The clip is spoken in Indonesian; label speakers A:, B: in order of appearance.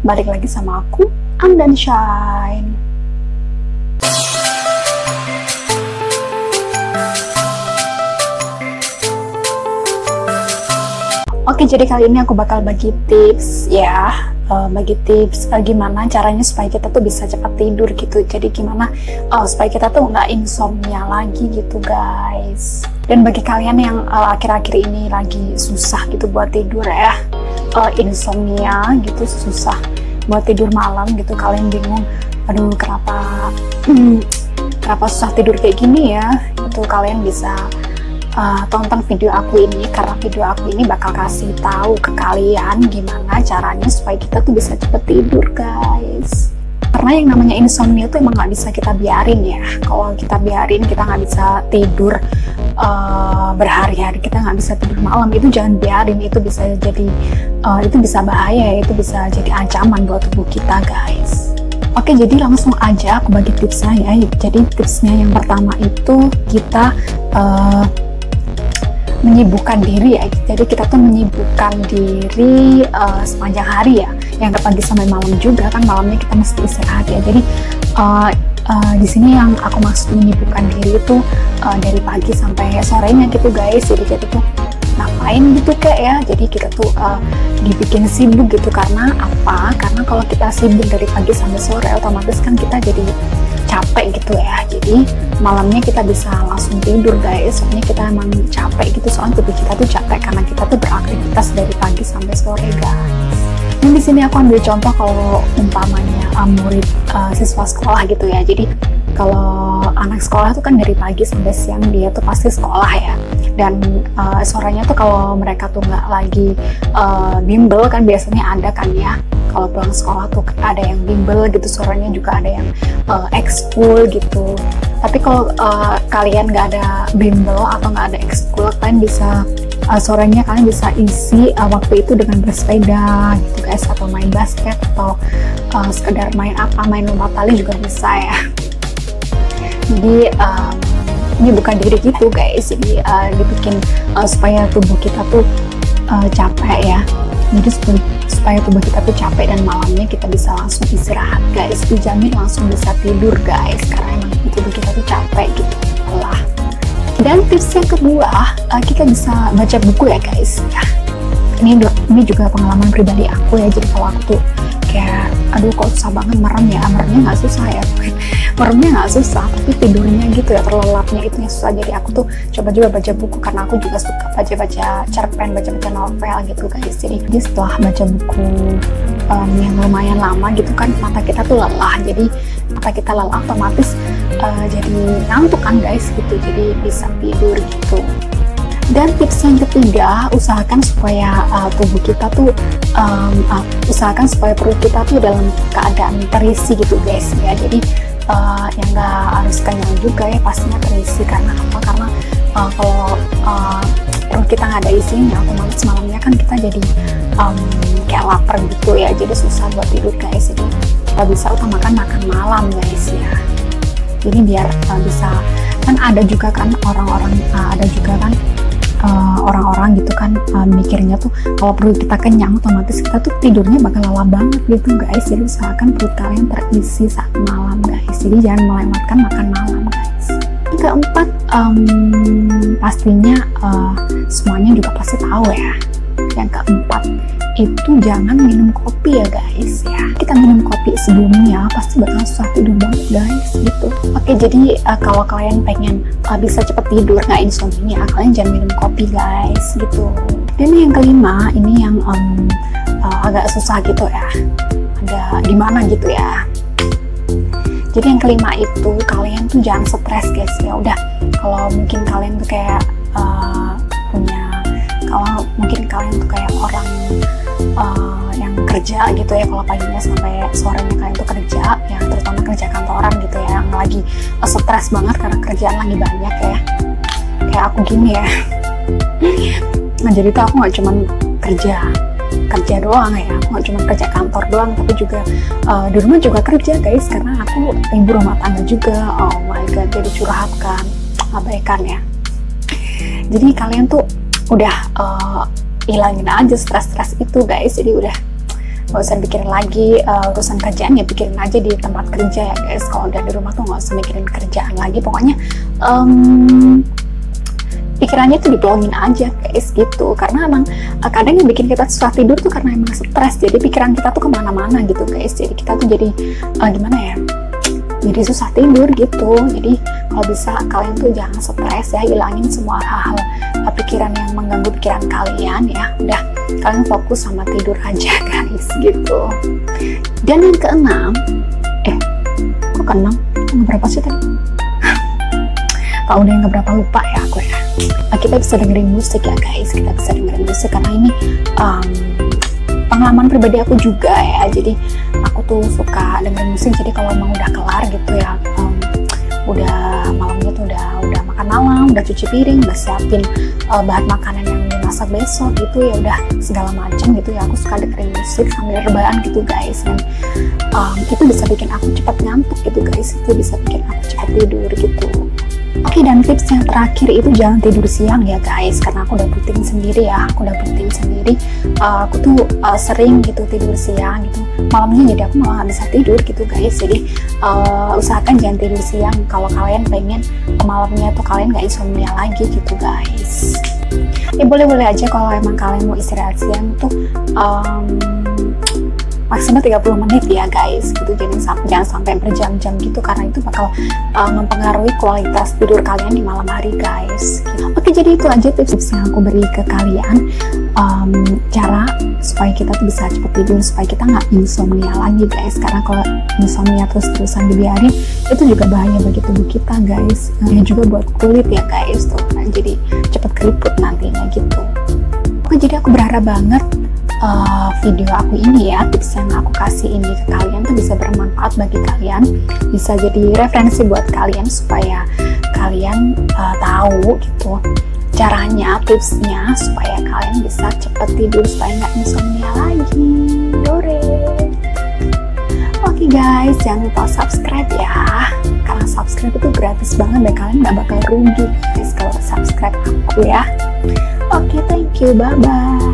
A: balik lagi sama aku, Amdan Shine. Oke, jadi kali ini aku bakal bagi tips ya, gimana caranya supaya kita tuh bisa cepat tidur gitu. Jadi gimana supaya kita tuh nggak insomnia lagi gitu guys. Dan bagi kalian yang akhir-akhir ini lagi susah gitu buat tidur ya, insomnia gitu, susah buat tidur malam gitu, kalian bingung, aduh kenapa susah tidur kayak gini ya, itu kalian bisa tonton video aku ini, karena video aku ini bakal kasih tahu ke kalian gimana caranya supaya kita tuh bisa cepet tidur guys. Karena yang namanya insomnia tuh emang nggak bisa kita biarin ya. Kalau kita biarin, kita nggak bisa tidur berhari-hari, kita nggak bisa tidur malam, itu jangan biarin. Itu bisa jadi itu bisa bahaya, itu bisa jadi ancaman buat tubuh kita guys. Oke, jadi langsung aja aku bagi tipsnya ya. Jadi tipsnya yang pertama itu kita menyibukkan diri ya. Jadi kita tuh menyibukkan diri sepanjang hari ya, yang ke pagi sampai malam juga kan, malamnya kita mesti istirahat ya. Jadi di sini yang aku maksud menyibukkan diri itu dari pagi sampai sorenya gitu guys. Jadi kita tuh ngapain gitu kayak ya, jadi kita tuh dibikin sibuk gitu. Karena apa? Karena kalau kita sibuk dari pagi sampai sore, otomatis kan kita jadi capek gitu ya. Jadi malamnya kita bisa langsung tidur guys, soalnya kita emang capek gitu, soalnya tubuh kita tuh capek karena kita tuh beraktivitas dari pagi sampai sore guys. Dan di sini aku ambil contoh kalau umpamanya murid siswa sekolah gitu ya. Jadi kalau anak sekolah tuh kan dari pagi sampai siang dia tuh pasti sekolah ya, dan sorenya tuh kalau mereka tuh nggak lagi bimbel kan biasanya ada kan ya. Kalau pulang sekolah tuh ada yang bimbel gitu, sorenya juga ada yang ekskul gitu. Tapi kalau kalian nggak ada bimbel atau nggak ada ekskul, kalian bisa sorenya kalian bisa isi waktu itu dengan bersepeda gitu guys, atau main basket, atau sekedar main lompat tali juga bisa ya. Jadi ini bukan diri gitu guys, jadi dibikin supaya tubuh kita tuh capek ya. Jadi supaya tubuh kita tuh capek dan malamnya kita bisa langsung istirahat guys, dijamin langsung bisa tidur guys, karena emang tubuh kita tuh capek gitu lah. Dan tips yang kedua, kita bisa baca buku ya guys ya. Ini juga pengalaman pribadi aku ya. Jadi kalau aku tuh kayak aduh kok susah banget merem ya, meremnya nggak susah ya, meremnya nggak susah, tapi tidurnya gitu ya, terlelapnya itu yang susah. Jadi aku tuh coba baca buku, karena aku juga suka baca cerpen, baca novel gitu guys. Jadi setelah baca buku yang lumayan lama gitu kan, mata kita tuh lelah. Jadi mata kita lelah, otomatis jadi ngantuk kan guys gitu, jadi bisa tidur gitu. Dan tips yang ketiga, usahakan supaya tubuh kita tuh usahakan supaya perut kita tuh dalam keadaan terisi gitu guys ya. Jadi yang nggak harus kenyang juga ya, pastinya terisi. Karena apa? Karena kalau perut kita nggak ada isinya, otomatis malamnya kan kita jadi kayak lapar gitu ya, jadi susah buat tidur guys. Jadi kita bisa utamakan makan malam guys ya. Jadi biar bisa, kan ada juga kan orang-orang gitu kan mikirnya tuh kalau perut kita kenyang, otomatis kita tuh tidurnya bakal lama banget gitu guys. Jadi usahakan perut kalian terisi saat malam guys, jadi jangan melewatkan makan malam guys. Yang keempat, pastinya semuanya juga pasti tahu ya, yang keempat itu jangan minum kopi ya guys ya. Kita minum kopi sebelumnya pasti bakal susah tidur banget guys gitu. Oke, jadi kalau kalian pengen bisa cepet tidur, nggak insomnia, kalian jangan minum kopi guys gitu. Dan yang kelima, ini yang agak susah gitu ya, agak gimana gitu ya. Jadi yang kelima itu, kalian tuh jangan stres guys ya. Udah, kalau mungkin kalian tuh kayak kalau mungkin kalian tuh kayak orang yang kerja gitu ya, kalau paginya sampai sorenya kalian tuh kerja ya, terutama kerja kantoran gitu ya, yang lagi stres banget karena kerjaan lagi banyak ya, kayak aku gini ya. Nah jadi tuh aku nggak cuma kerja doang ya, aku nggak cuma kerja kantor doang, tapi juga di rumah juga kerja guys, karena aku ibu rumah tangga juga. Oh my god, jadi curhat kan, abaikan ya. Jadi kalian tuh udah hilangin aja stres itu guys. Jadi udah nggak usah pikirin lagi urusan kerjaan, ya pikirin aja di tempat kerja ya guys. Kalau udah di rumah tuh nggak usah mikirin kerjaan lagi, pokoknya pikirannya tuh diplongin aja guys gitu. Karena emang kadang yang bikin kita susah tidur tuh karena emang stres, jadi pikiran kita tuh kemana-mana gitu guys. Jadi kita tuh jadi gimana ya, jadi susah tidur gitu. Jadi kalau bisa kalian tuh jangan stres ya, hilangin semua hal-hal pikiran yang mengganggu pikiran kalian ya. Udah, kalian fokus sama tidur aja guys gitu. Dan yang keenam, kok keenam? Berapa sih tadi? Kalau udah yang keberapa lupa ya aku ya. Kita bisa dengerin musik ya guys, kita bisa dengerin musik karena ini pengalaman pribadi aku juga ya. Jadi aku tuh suka dengerin musik, jadi kalau emang udah kelar gitu ya, udah malamnya tuh udah makan malam, udah cuci piring, udah siapin bahan makanan yang dimasak besok gitu ya, udah segala macam gitu ya, aku suka dengerin musik sambil rebahan gitu guys. Dan itu bisa bikin aku cepat ngantuk gitu guys, itu bisa bikin aku cepat tidur gitu. Oke, dan tips yang terakhir itu jangan tidur siang ya guys, karena aku udah buktiin sendiri ya, aku tuh sering gitu tidur siang gitu, malamnya jadi aku malah nggak bisa tidur gitu guys. Jadi usahakan jangan tidur siang kalau kalian pengen malamnya tuh kalian nggak insomnia lagi gitu guys. Boleh-boleh aja kalau emang kalian mau istirahat siang tuh maksimal 30 menit ya guys gitu, jangan sampai berjam-jam gitu, karena itu bakal mempengaruhi kualitas tidur kalian di malam hari guys gitu. Oke, jadi itu aja tips yang aku beri ke kalian, cara supaya kita tuh bisa cepet tidur, supaya kita nggak insomnia lagi guys. Karena kalau insomnia terus-terusan dibiarin itu juga bahaya bagi tubuh kita guys, dan juga buat kulit ya guys tuh, jadi cepet keriput nantinya gitu. Oke, jadi aku berharap banget video aku ini ya, tips yang aku kasih ini ke kalian tuh bisa bermanfaat bagi kalian, bisa jadi referensi buat kalian supaya kalian tahu gitu caranya, tipsnya supaya kalian bisa cepet tidur, supaya nggak insomnia lagi. Yore. Oke guys, jangan lupa subscribe ya, karena subscribe itu gratis banget dan kalian nggak bakal rugi guys kalau subscribe aku ya. Oke, thank you, bye bye.